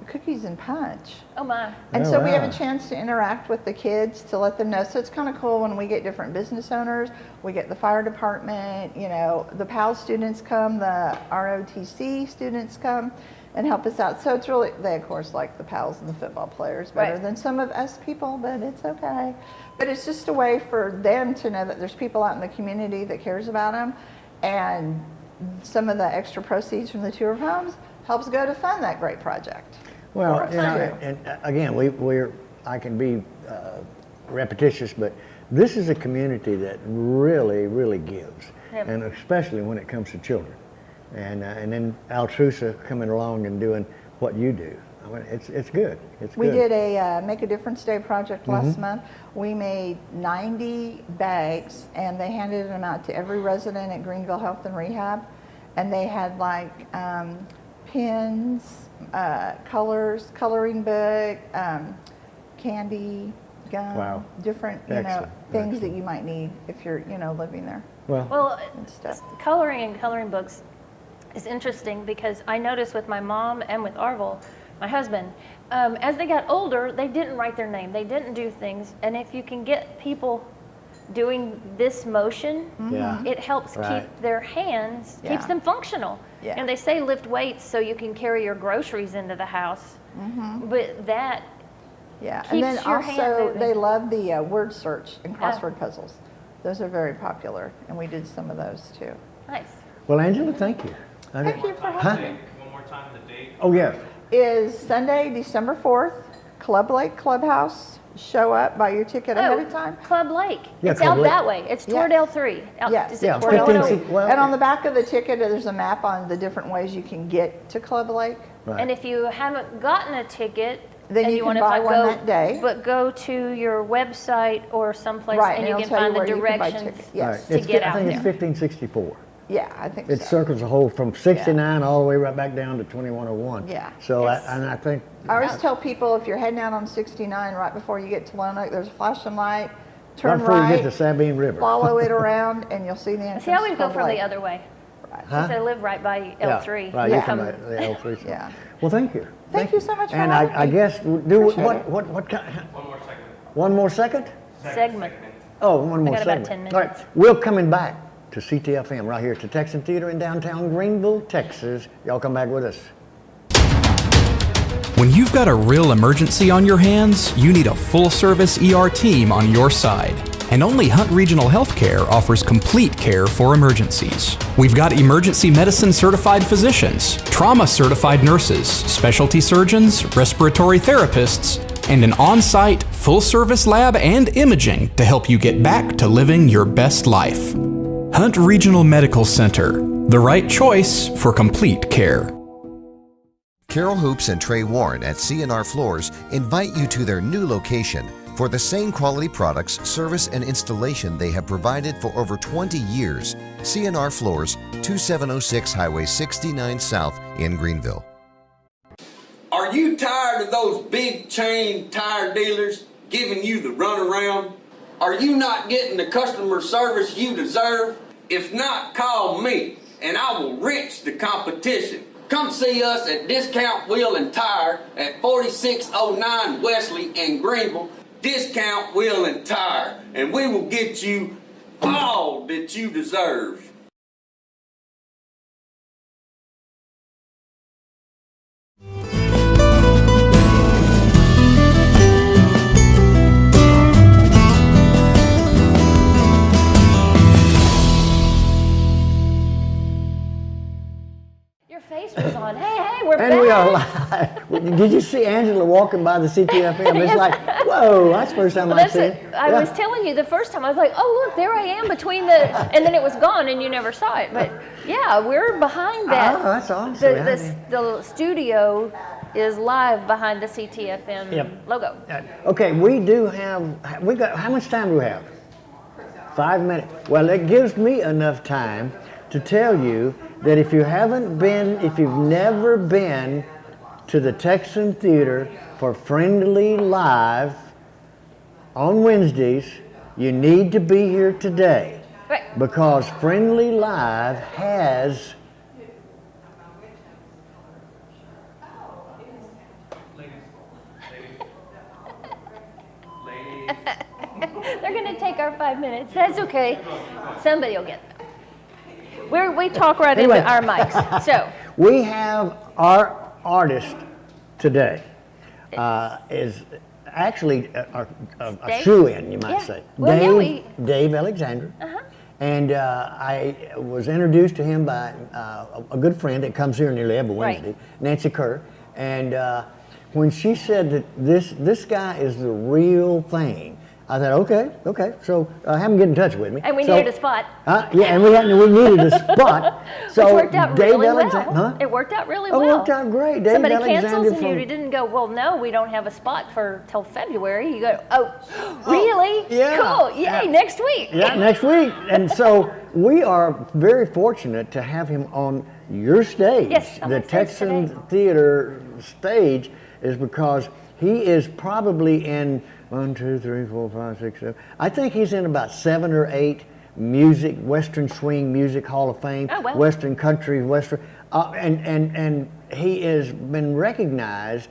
cookies and punch. Oh my. And so we have a chance to interact with the kids to let them know. So it's kind of cool when we get different business owners, we get the fire department, you know, the PAL students come, the ROTC students come and help us out. So it's really, they of course like the PALs and the football players better than some of us people, but it's okay. But it's just a way for them to know that there's people out in the community that cares about them, and some of the extra proceeds from the tour of homes helps go to fund that great project. Well, you know, and again, I can be repetitious, but this is a community that really, really gives, and especially when it comes to children. And then Altrusa coming along and doing what you do. I mean, it's good. We did a Make a Difference Day project last month. We made 90 bags, and they handed them out to every resident at Greenville Health and Rehab. And they had like pens, colors, coloring book, candy, gum, different things that you might need if you're living there. Well, coloring and coloring books is interesting because I noticed with my mom and with Arvel, my husband, as they got older, they didn't write their name, they didn't do things, and if you can get people doing this motion, it helps keep their hands, keeps them functional. And they say lift weights so you can carry your groceries into the house, but that keeps and then your hand also moving. they love the word search and crossword puzzles. Those are very popular, and we did some of those too. Nice. Well, Angela, thank you. Thank you for having me. One more time, the date. Oh, yes. Is Sunday, December 4th, Club Lake Clubhouse. Show up, buy your ticket ahead of time. Club Lake. Yeah, It's Club out Lake. that way. It's toward L3. Yes. Is it toward L3? And on the back of the ticket, there's a map on the different ways you can get to Club Lake. And if you haven't gotten a ticket, Then and you want can to buy one go, that day. But go to your website or someplace and you it'll can tell find the where you can buy directions tickets. Yes. to get out I think there. it's 1564. Yeah, I think It so. circles the whole from 69 all the way right back down to 2101. Yeah. So, I think. I always tell people if you're heading out on 69 right before you get to Lone Oak, there's a flashing light, turn before you right, get to Sabine River. follow it around, and you'll see the entrance. See, I would to go Club from Lake. the other way. Huh? Since I live right by L3. Right, you come by the L3. Yeah. Well, thank you. Thank you so much for And having I me. guess, what kind? One more second. One more second? Segment. Oh, one more got about segment. 10 All minutes. right, we're coming back to CTFM right here at the Texan Theater in downtown Greenville, Texas. Y'all come back with us. When you've got a real emergency on your hands, you need a full-service ER team on your side. And only Hunt Regional Healthcare offers complete care for emergencies. We've got emergency medicine certified physicians, trauma certified nurses, specialty surgeons, respiratory therapists, and an on-site full-service lab and imaging to help you get back to living your best life. Hunt Regional Medical Center, the right choice for complete care. Carol Hoops and Trey Warren at C&R Floors invite you to their new location for the same quality products, service, and installation they have provided for over 20 years. C&R Floors, 2706 Highway 69 South in Greenville. Are you tired of those big chain tire dealers giving you the runaround? Are you not getting the customer service you deserve? If not, call me and I will wrench the competition. Come see us at Discount Wheel and Tire at 4609 Wesley in Greenville. Discount Wheel and Tire, and we will get you all that you deserve. Your face was on. Hey, we're And back. we are live. Did you see Angela walking by the Ctfm? It's Yes. like, whoa, that's the first time Well, I've seen it. I was telling you the first time, I was like, oh, look, there I am between the, and then it was gone and you never saw it. But yeah, we're behind that. Oh, that's awesome. The studio is live behind the Ctfm logo. Okay, we got, how much time do we have? 5 minutes. Well, it gives me enough time to tell you that if you've never been to the Texan Theater for Friendly Live on Wednesdays, you need to be here today. Right. Because Friendly Live has They're going to take our 5 minutes. That's okay. Somebody will get them. We talk right Anyway. into our mics. So we have our artist today is actually a shoe-in, you might say. Well, Dave Alexander. And I was introduced to him by a good friend that comes here nearly every Wednesday, Nancy Kerr. And when she said that this guy is the real thing, I thought, okay. So have him get in touch with me. And we needed a spot. Yeah, and we needed a spot. So which worked out Dave really Alexander, well. It worked out really Oh, well. it worked out great. Dave Somebody Alexander cancels and you didn't go, well, no, we don't have a spot till February. You go, oh, really? yeah. Cool. Yay, next week. Yeah, next week. And so we are very fortunate to have him on your stage. Yes, on the my stage Texan today. Theater stage is because he is probably in 1, 2, 3, 4, 5, 6, 7. I think he's in about 7 or 8 Western Swing Music Hall of Fame, Oh, well. Western Country, and he has been recognized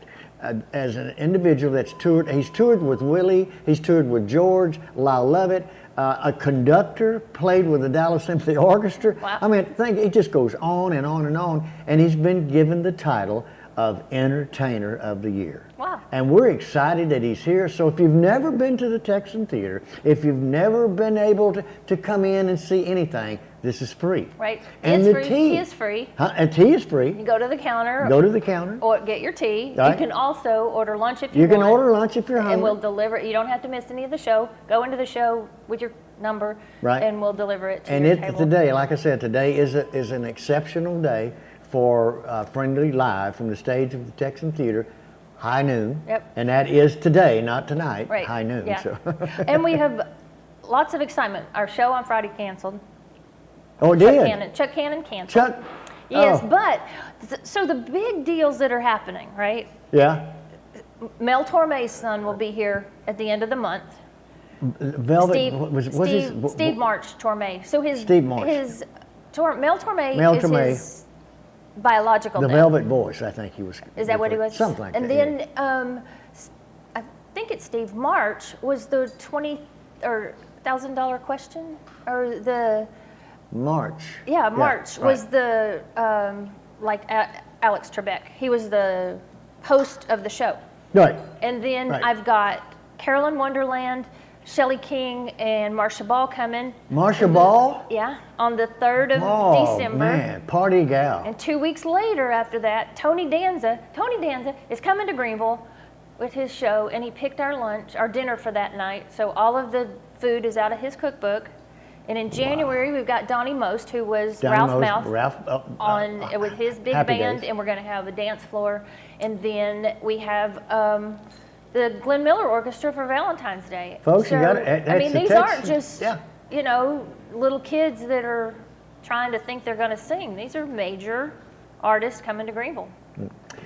as an individual that's toured. He's toured with Willie, he's toured with George, Lyle Lovett, a conductor, played with the Dallas Symphony Orchestra. Wow. I mean, it just goes on and on and on, and he's been given the title of Entertainer of the Year. Wow. And we're excited that he's here. So if you've never been to the Texan Theater, if you've never been able to come in and see anything, this is free. Right. And It's the free. tea. Tea is free. And tea is free. You go to the counter. Go to the counter. Or get your tea. Right. You can also order lunch if you You want. can order lunch if you're hungry. And we'll deliver it. You don't have to miss any of the show. Go into the show with your number. Right. And we'll deliver it to And your table. today, like I said, today is an exceptional day for Friendly Live from the stage of the Texan Theater, high noon. Yep. And that is today, not tonight, Right. high noon. Yeah. So. And we have lots of excitement. Our show on Friday canceled. Oh, it did? Chuck Cannon canceled. Chuck? Yes, Oh. but so the big deals that are happening, right? Yeah. Mel Torme's son will be here at the end of the month. Velvet, Steve March Torme. So Steve March. Mel Torme Mel is Torme. his biological The dad. Velvet Voice, I think he was. Is that what he was? Something like and that. then I think it's Steve March was the $20,000 question, or the March. yeah March right. was the Alex Trebek. He was the host of the show. Right. And then Right. I've got Carolyn Wonderland, Shelley King, and Marsha Ball coming. Marsha Ball? Yeah, on the 3rd of Oh, December. man, party gal. And 2 weeks later after that, Tony Danza is coming to Greenville with his show, and he picked our dinner for that night. So all of the food is out of his cookbook. And in January, we've got Donnie Most, who was Donnie Ralph Most, Mouth, with his big Happy band, Days. and we're going to have a dance floor. And then we have the Glenn Miller Orchestra for Valentine's Day. Folks, you So, got it. I mean, That's these the aren't Texas- just, little kids that are trying to think they're going to sing. These are major artists coming to Greenville.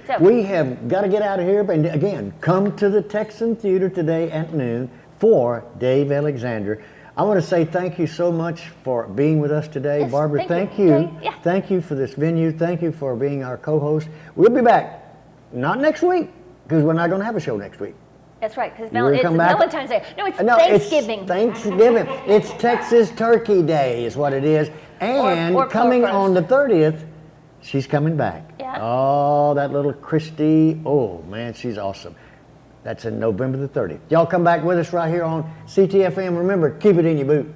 So, We have got to get out of here, but again, come to the Texan Theater today at noon for Dave Alexander. I want to say thank you so much for being with us today. Yes, Barbara, thank thank you. you. Okay, yeah. Thank you for this venue. Thank you for being our co-host. We'll be back, not next week, because we're not going to have a show next week. that's right, because We're gonna it's come back- Valentine's Day. No, it's No, Thanksgiving. It's Thanksgiving. It's Texas Turkey Day is what it is. And or coming Corpus. on the 30th, she's coming back. Yeah. Oh, that little Christy. Oh, man, she's awesome. That's in November the 30th. Y'all come back with us right here on CTFM. Remember, keep it in your boot.